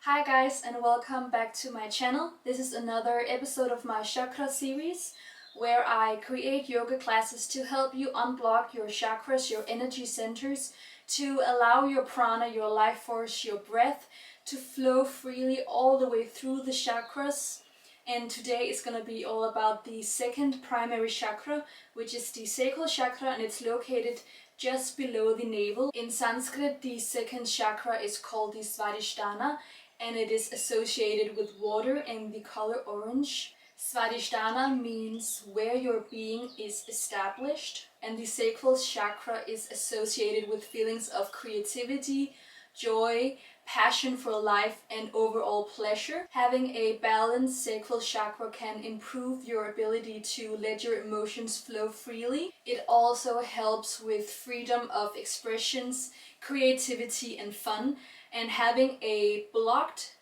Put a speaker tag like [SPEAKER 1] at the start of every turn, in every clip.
[SPEAKER 1] Hi guys, and welcome back to my channel. This is another episode of my chakra series where I create yoga classes to help you unblock your chakras, your energy centers, to allow your prana, your life force, your breath to flow freely all the way through the chakras. And today is going to be all about the second primary chakra, which is the sacral chakra, and it's located just below the navel. In Sanskrit, the second chakra is called the Svadhishthana, and it is associated with water and the color orange. Svadhisthana means where your being is established, and the sacral chakra is associated with feelings of creativity, joy, passion for life, and overall pleasure. Having a balanced sacral chakra can improve your ability to let your emotions flow freely. It also helps with freedom of expressions, creativity, and fun. And having a blocked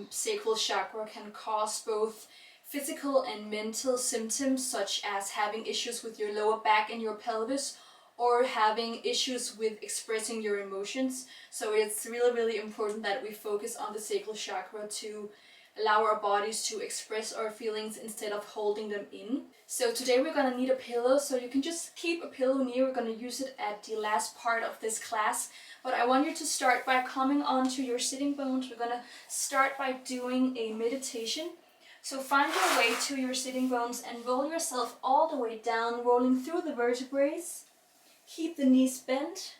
[SPEAKER 1] sacral chakra can cause both physical and mental symptoms, such as having issues with your lower back and your pelvis, or having issues with expressing your emotions. So it's really important that we focus on the sacral chakra to allow our bodies to express our feelings instead of holding them in. So today we're going to need a pillow, so you can just keep a pillow near. We're going to use it at the last part of this class. But I want you to start by coming onto your sitting bones. We're going to start by doing a meditation. So find your way to your sitting bones and roll yourself all the way down, rolling through the vertebrae. Keep the knees bent.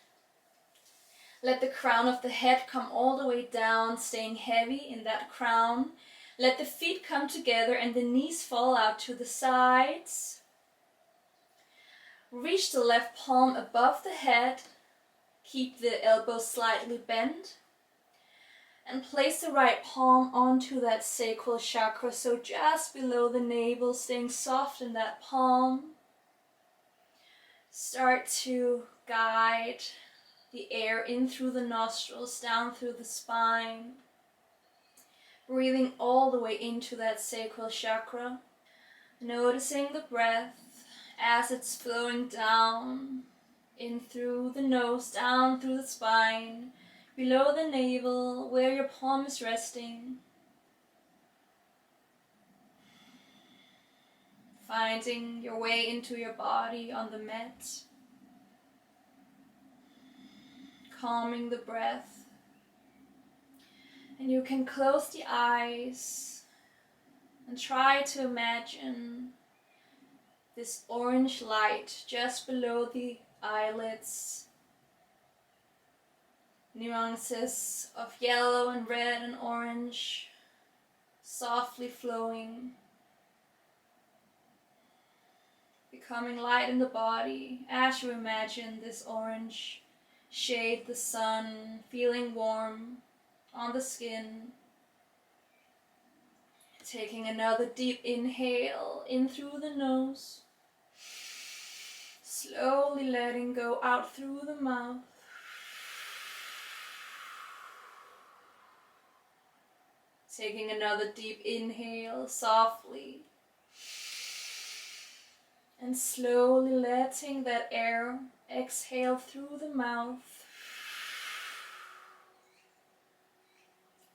[SPEAKER 1] Let the crown of the head come all the way down, staying heavy in that crown. Let the feet come together and the knees fall out to the sides. Reach the left palm above the head. Keep the elbows slightly bent. And place the right palm onto that sacral chakra, so just below the navel, staying soft in that palm. Start to guide the air in through the nostrils, down through the spine. Breathing all the way into that sacral chakra. Noticing the breath as it's flowing down, in through the nose, down through the spine, below the navel, where your palm is resting. Finding your way into your body on the mat. Calming the breath. And you can close the eyes and try to imagine this orange light just below the eyelids. Nuances of yellow and red and orange softly flowing, becoming light in the body as you imagine this orange shade the sun, feeling warm on the skin. Taking another deep inhale in through the nose, slowly letting go out through the mouth. Taking another deep inhale softly, and slowly letting that air exhale through the mouth.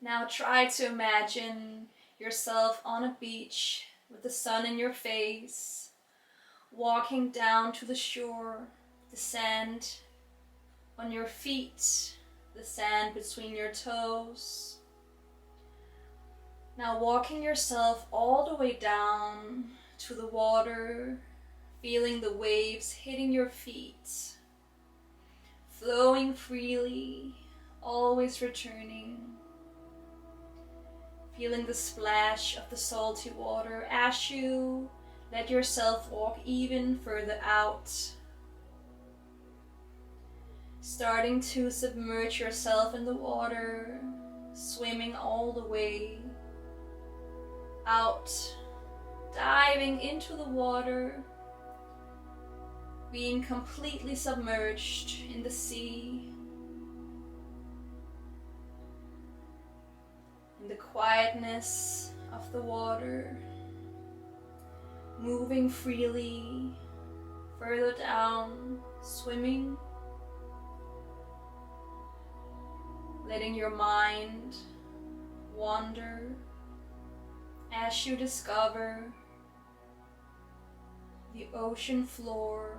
[SPEAKER 1] Now try to imagine yourself on a beach with the sun in your face, walking down to the shore, the sand on your feet, the sand between your toes. Now walking yourself all the way down to the water, feeling the waves hitting your feet, flowing freely, always returning. Feeling the splash of the salty water as you let yourself walk even further out. Starting to submerge yourself in the water, swimming all the way out, diving into the water, being completely submerged in the sea, in the quietness of the water, moving freely further down, swimming, letting your mind wonder as you discover the ocean floor.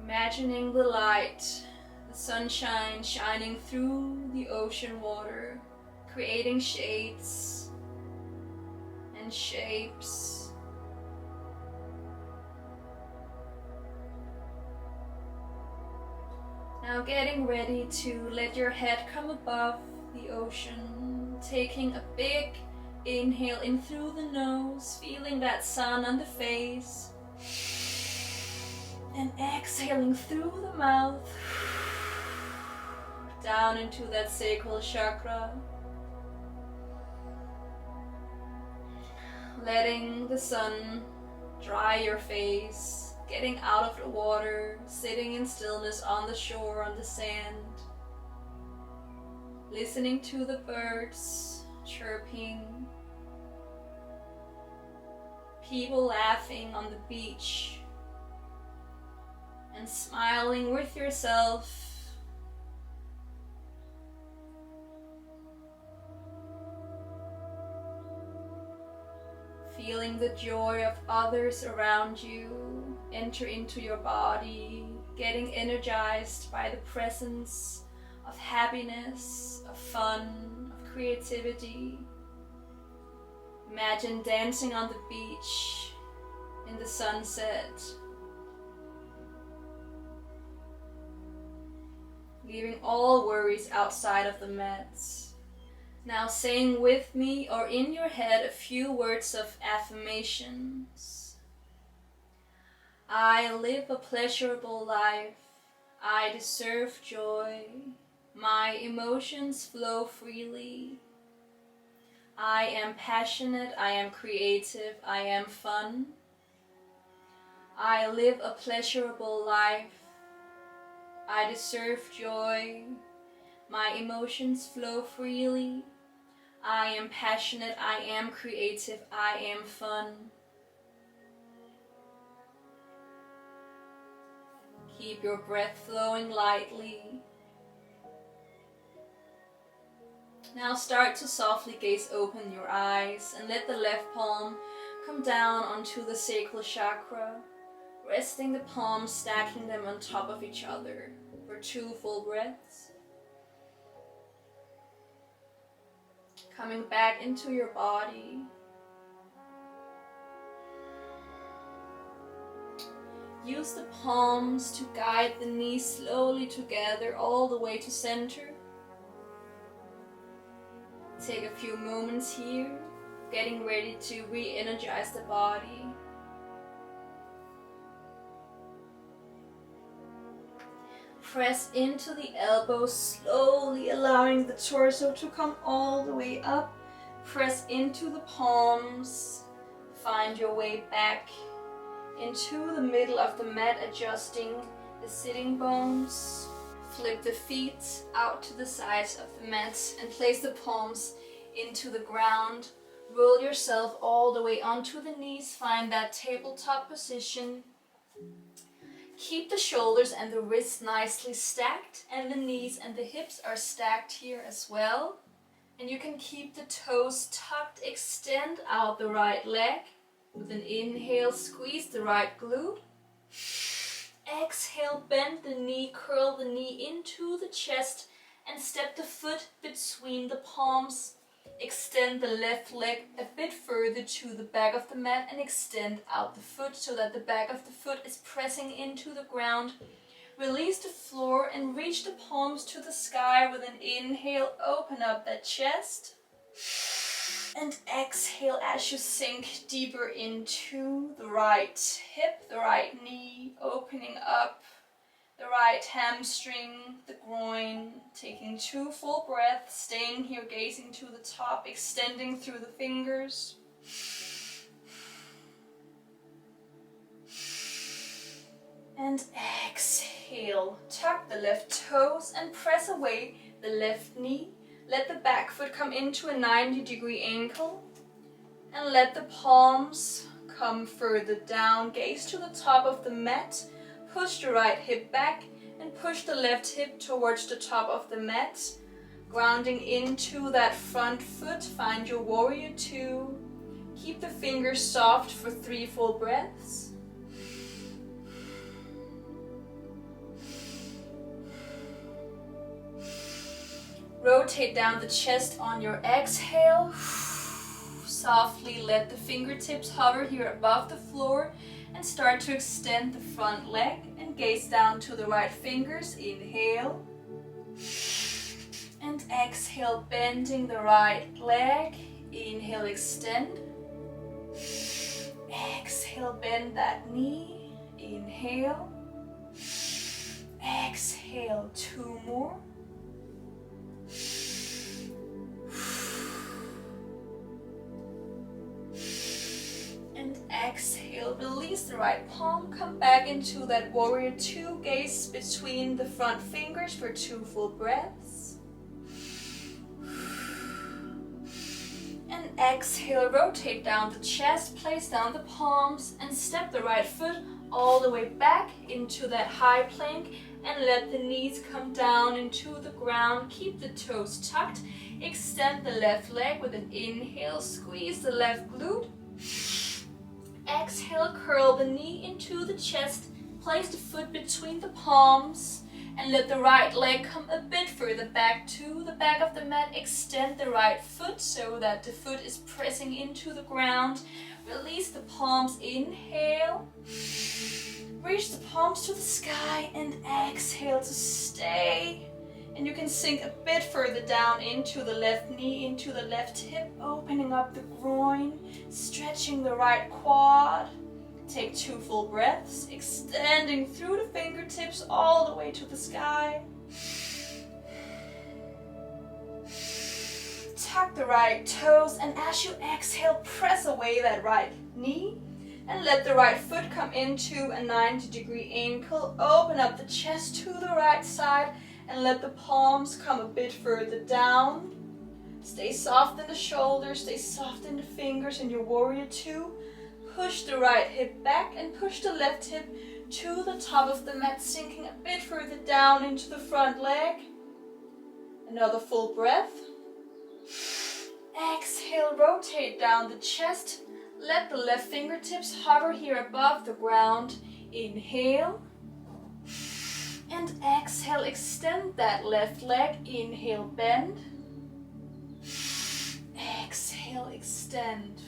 [SPEAKER 1] Imagining the light, the sunshine shining through the ocean water, creating shades and shapes. Now getting ready to let your head come above the ocean, taking a big inhale in through the nose, feeling that sun on the face, and exhaling through the mouth, down into that sacral chakra, letting the sun dry your face, getting out of the water, sitting in stillness on the shore, on the sand, listening to the birds chirping, people laughing on the beach, and smiling with yourself. Feeling the joy of others around you enter into your body, getting energized by the presence of happiness, of fun, of creativity. Imagine dancing on the beach in the sunset, leaving all worries outside of the mats. Now saying with me or in your head a few words of affirmations. I live a pleasurable life. I deserve joy. My emotions flow freely. I am passionate. I am creative. I am fun. I live a pleasurable life. I deserve joy. My emotions flow freely. I am passionate, I am creative, I am fun. Keep your breath flowing lightly. Now start to softly gaze open your eyes and let the left palm come down onto the sacral chakra, resting the palms, stacking them on top of each other for 2 full breaths. Coming back into your body. Use the palms to guide the knees slowly together all the way to center. Take a few moments here, getting ready to re-energize the body. Press into the elbows slowly, allowing the torso to come all the way up. Press into the palms. Find your way back into the middle of the mat, adjusting the sitting bones. Flip the feet out to the sides of the mat and place the palms into the ground. Roll yourself all the way onto the knees. Find that tabletop position. Keep the shoulders and the wrists nicely stacked, and the knees and the hips are stacked here as well. And you can keep the toes tucked. Extend out the right leg. With an inhale, squeeze the right glute. Exhale, bend the knee, curl the knee into the chest, and step the foot between the palms. Extend the left leg a bit further to the back of the mat and extend out the foot so that the back of the foot is pressing into the ground. Release the floor and reach the palms to the sky. With an inhale, open up that chest. And exhale as you sink deeper into the right hip, the right knee, opening up the right hamstring, the groin, taking 2 full breaths, staying here, gazing to the top, extending through the fingers. And exhale, tuck the left toes and press away the left knee. Let the back foot come into a 90-degree angle and let the palms come further down. Gaze to the top of the mat. Push the right hip back and push the left hip towards the top of the mat. Grounding into that front foot. Find your warrior two. Keep the fingers soft for 3 full breaths. Rotate down the chest on your exhale. Softly let the fingertips hover here above the floor and start to extend the front leg and gaze down to the right fingers. Inhale and exhale, bending the right leg. Inhale, extend. Exhale, bend that knee. Inhale. Exhale, 2 more. And exhale, release the right palm, come back into that warrior two, gaze between the front fingers for 2 full breaths. And exhale, rotate down the chest, place down the palms and step the right foot all the way back into that high plank and let the knees come down into the ground. Keep the toes tucked, extend the left leg with an inhale, squeeze the left glute. Exhale, curl the knee into the chest, place the foot between the palms and let the right leg come a bit further back to the back of the mat. Extend the right foot so that the foot is pressing into the ground. Release the palms, inhale. Reach the palms to the sky and exhale to stay. And you can sink a bit further down into the left knee, into the left hip, opening up the groin, stretching the right quad. Take 2 full breaths, extending through the fingertips all the way to the sky. Tuck the right toes, and as you exhale, press away that right knee and let the right foot come into a 90-degree ankle. Open up the chest to the right side and let the palms come a bit further down. Stay soft in the shoulders, stay soft in the fingers in your warrior two. Push the right hip back and push the left hip to the top of the mat, sinking a bit further down into the front leg. Another full breath. Exhale, rotate down the chest. Let the left fingertips hover here above the ground. Inhale. And exhale, extend that left leg. Inhale, bend. Exhale, extend.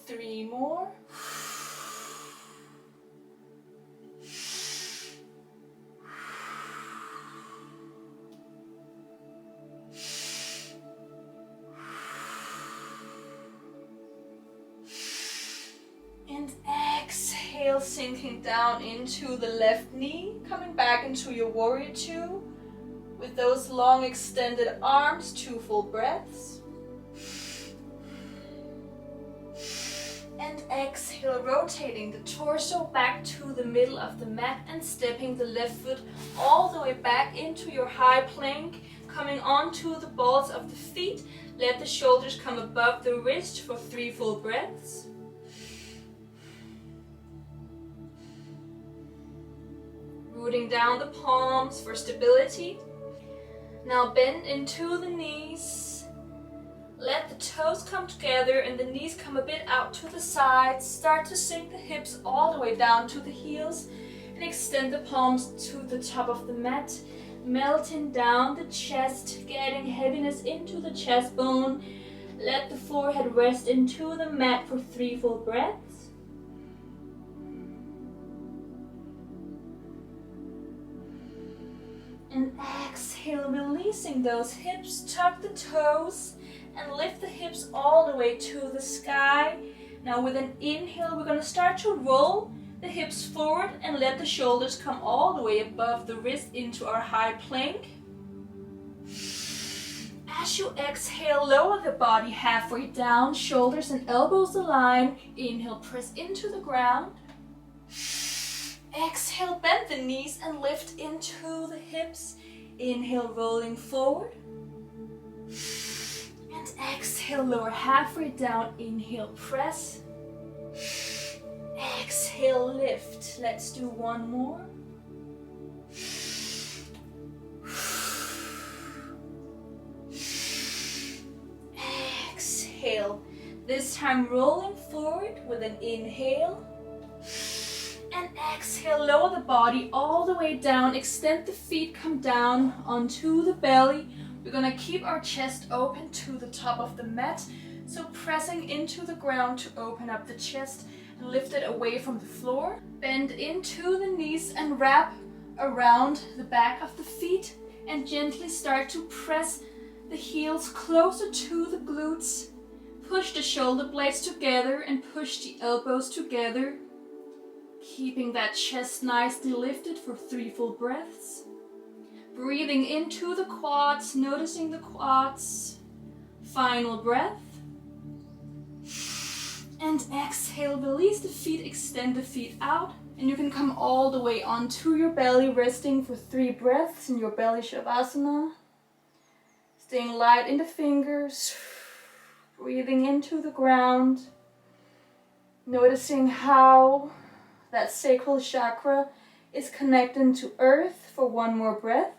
[SPEAKER 1] Three more. And exhale, sinking down into the left knee, coming back into your warrior two. With those long extended arms, 2 full breaths. And exhale, rotating the torso back to the middle of the mat and stepping the left foot all the way back into your high plank, coming onto the balls of the feet. Let the shoulders come above the wrist for 3 full breaths. Rooting down the palms for stability. Now bend into the knees. Let the toes come together and the knees come a bit out to the sides. Start to sink the hips all the way down to the heels and extend the palms to the top of the mat. Melting down the chest, getting heaviness into the chest bone. Let the forehead rest into the mat for 3 full breaths. And exhale, releasing those hips, tuck the toes and lift the hips all the way to the sky. Now with an inhale, we're going to start to roll the hips forward and let the shoulders come all the way above the wrist into our high plank. As you exhale, lower the body halfway down, shoulders and elbows align. Inhale, press into the ground. Exhale, bend the knees and lift into the hips. Inhale, rolling forward. exhale, lower halfway down. Inhale, press. Exhale, lift. Let's do one more. Exhale. This time rolling forward with an inhale. And exhale, lower the body all the way down. Extend the feet, come down onto the belly. We're gonna keep our chest open to the top of the mat. So pressing into the ground to open up the chest and lift it away from the floor. Bend into the knees and wrap around the back of the feet and gently start to press the heels closer to the glutes. Push the shoulder blades together and push the elbows together. Keeping that chest nicely lifted for 3 full breaths. Breathing into the quads, noticing the quads. Final breath. And exhale, release the feet, extend the feet out. And you can come all the way onto your belly, resting for 3 breaths in your belly shavasana. Staying light in the fingers. Breathing into the ground. Noticing how that sacral chakra is connected to earth for 1 more breath.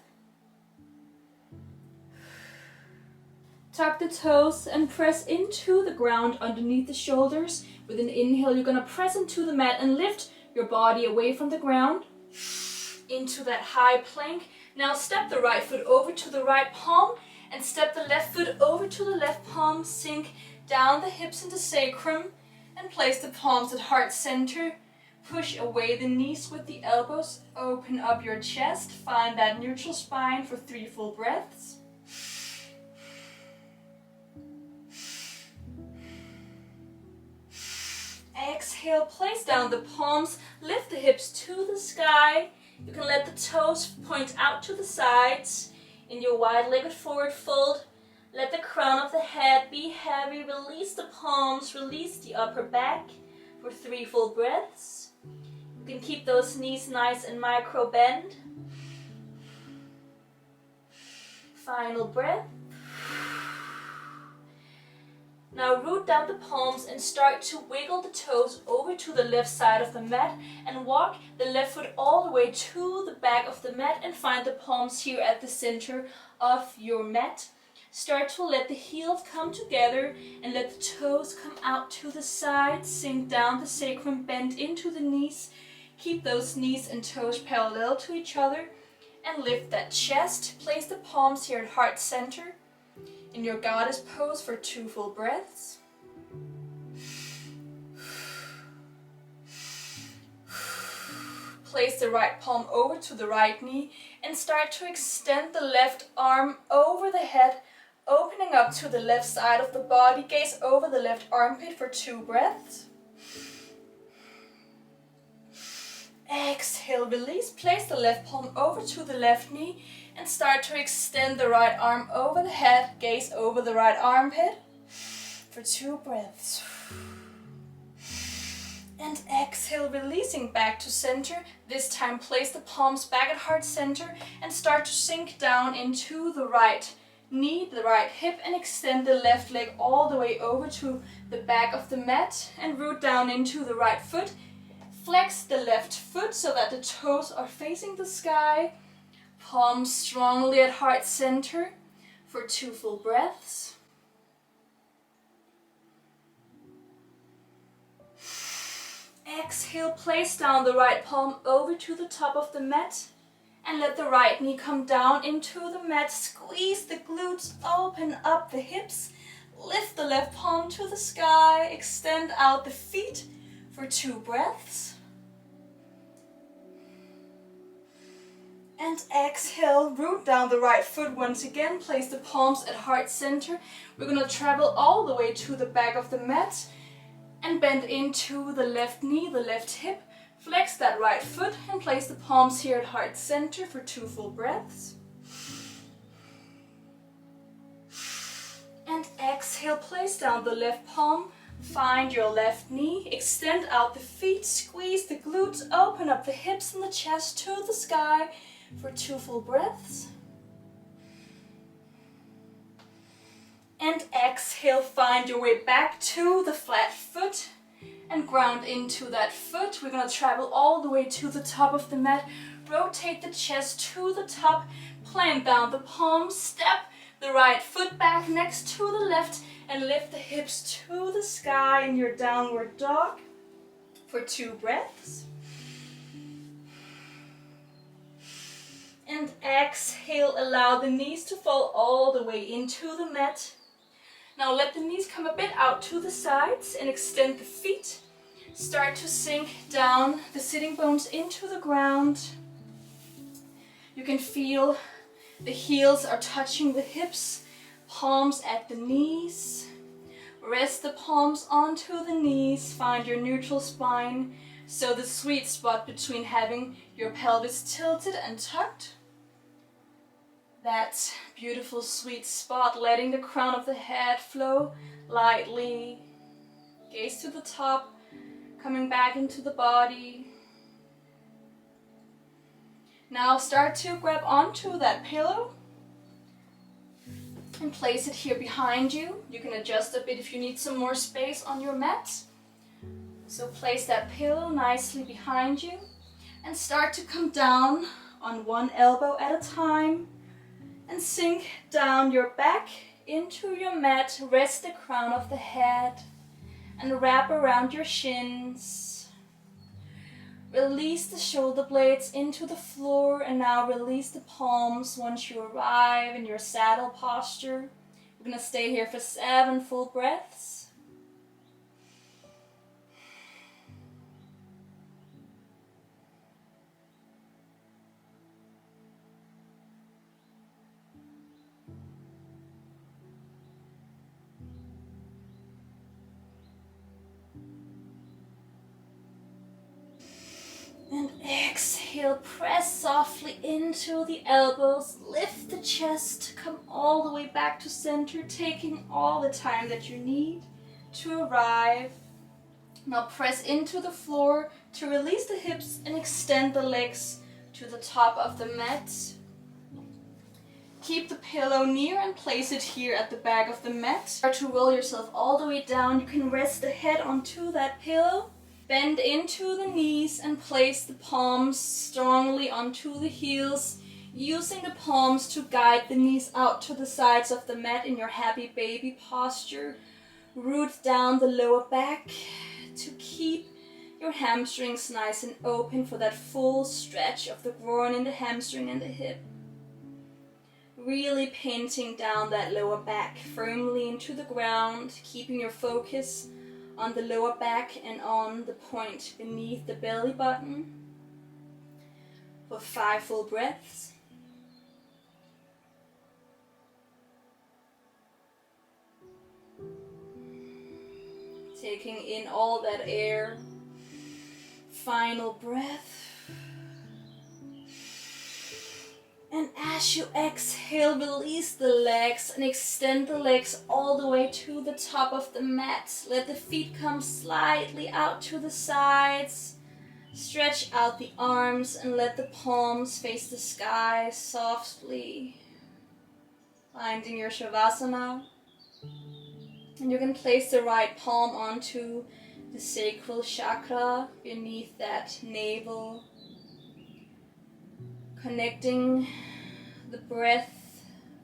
[SPEAKER 1] Tuck the toes and press into the ground underneath the shoulders. With an inhale, you're gonna press into the mat and lift your body away from the ground into that high plank. Now step the right foot over to the right palm and step the left foot over to the left palm. Sink down the hips into sacrum and place the palms at heart center. Push away the knees with the elbows. Open up your chest. Find that neutral spine for 3 full breaths. Exhale, place down the palms. Lift the hips to the sky. You can let the toes point out to the sides. In your wide-legged forward fold, let the crown of the head be heavy. Release the palms, release the upper back for 3 full breaths. You can keep those knees nice and micro bend. Final breath. Now root down the palms and start to wiggle the toes over to the left side of the mat and walk the left foot all the way to the back of the mat and find the palms here at the center of your mat. Start to let the heels come together and let the toes come out to the side. Sink down the sacrum, bend into the knees. Keep those knees and toes parallel to each other and lift that chest. Place the palms here at heart center in your goddess pose for 2 full breaths. Place the right palm over to the right knee and start to extend the left arm over the head, opening up to the left side of the body. Gaze over the left armpit for 2 breaths. Exhale, release. Place the left palm over to the left knee and start to extend the right arm over the head. Gaze over the right armpit for 2 breaths. And exhale, releasing back to center. This time place the palms back at heart center and start to sink down into the right knee, the right hip, and extend the left leg all the way over to the back of the mat and root down into the right foot. Flex the left foot so that the toes are facing the sky. Palms strongly at heart center for 2 full breaths. Exhale, place down the right palm over to the top of the mat and let the right knee come down into the mat. Squeeze the glutes, open up the hips, lift the left palm to the sky, extend out the feet for 2 breaths. And exhale, root down the right foot once again, place the palms at heart center. We're going to travel all the way to the back of the mat and bend into the left knee, the left hip. Flex that right foot and place the palms here at heart center for 2 full breaths. And exhale, place down the left palm, find your left knee, extend out the feet, squeeze the glutes, open up the hips and the chest to the sky for 2 full breaths. And exhale, find your way back to the flat foot and ground into that foot. We're gonna travel all the way to the top of the mat. Rotate the chest to the top, plant down the palms, step the right foot back next to the left, and lift the hips to the sky in your downward dog for 2 breaths. And exhale, allow the knees to fall all the way into the mat. Now let the knees come a bit out to the sides and extend the feet. Start to sink down the sitting bones into the ground. You can feel the heels are touching the hips, palms at the knees. Rest the palms onto the knees, find your neutral spine. So the sweet spot between having your pelvis tilted and tucked. That beautiful sweet spot, letting the crown of the head flow lightly. Gaze to the top, coming back into the body. Now start to grab onto that pillow and place it here behind you. You can adjust a bit if you need some more space on your mat. So place that pillow nicely behind you and start to come down on one elbow at a time and sink down your back into your mat. Rest the crown of the head and wrap around your shins. Release the shoulder blades into the floor and now release the palms once you arrive in your saddle posture. We're going to stay here for 7 full breaths. And exhale, press softly into the elbows, lift the chest, come all the way back to center, taking all the time that you need to arrive. Now press into the floor to release the hips and extend the legs to the top of the mat. Keep the pillow near and place it here at the back of the mat. Start to roll yourself all the way down. You can rest the head onto that pillow. Bend into the knees and place the palms strongly onto the heels, using the palms to guide the knees out to the sides of the mat in your happy baby posture. Root down the lower back to keep your hamstrings nice and open for that full stretch of the groin and the hamstring and the hip. Really painting down that lower back firmly into the ground, keeping your focus on the lower back and on the point beneath the belly button for 5 full breaths. Taking in all that air. Final breath. And as you exhale, release the legs and extend the legs all the way to the top of the mat. Let the feet come slightly out to the sides. Stretch out the arms and let the palms face the sky softly. Finding your shavasana. And you can place the right palm onto the sacral chakra beneath that navel. Connecting the breath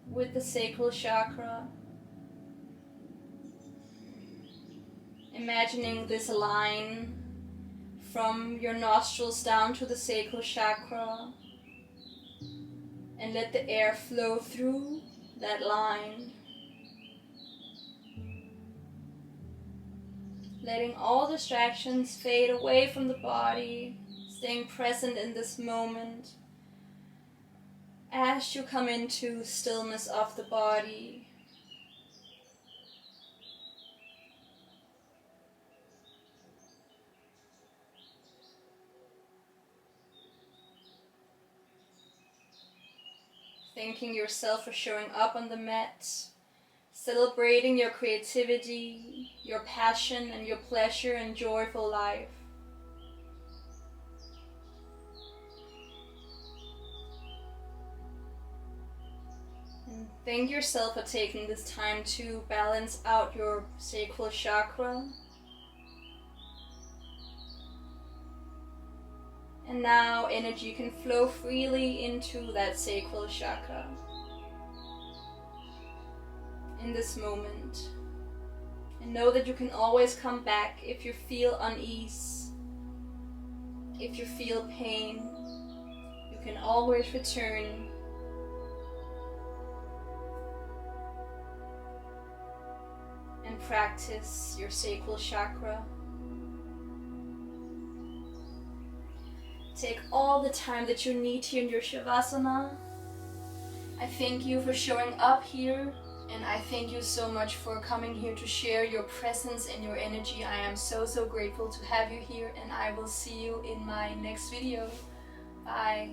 [SPEAKER 1] with the sacral chakra. Imagining this line from your nostrils down to the sacral chakra. And let the air flow through that line. Letting all distractions fade away from the body. Staying present in this moment. As you come into stillness of the body. Thanking yourself for showing up on the mat. Celebrating your creativity, your passion, and your pleasure and joyful life. And Thank yourself for taking this time to balance out your sacral chakra. And now energy can flow freely into that sacral chakra in this moment. And know that you can always come back if you feel unease, if you feel pain. You can always return. And practice your sacral chakra. Take all the time that you need here in your Shavasana. I thank you for showing up here, and I thank you so much for coming here to share your presence and your energy. I am so grateful to have you here, and I will see you in my next video. Bye.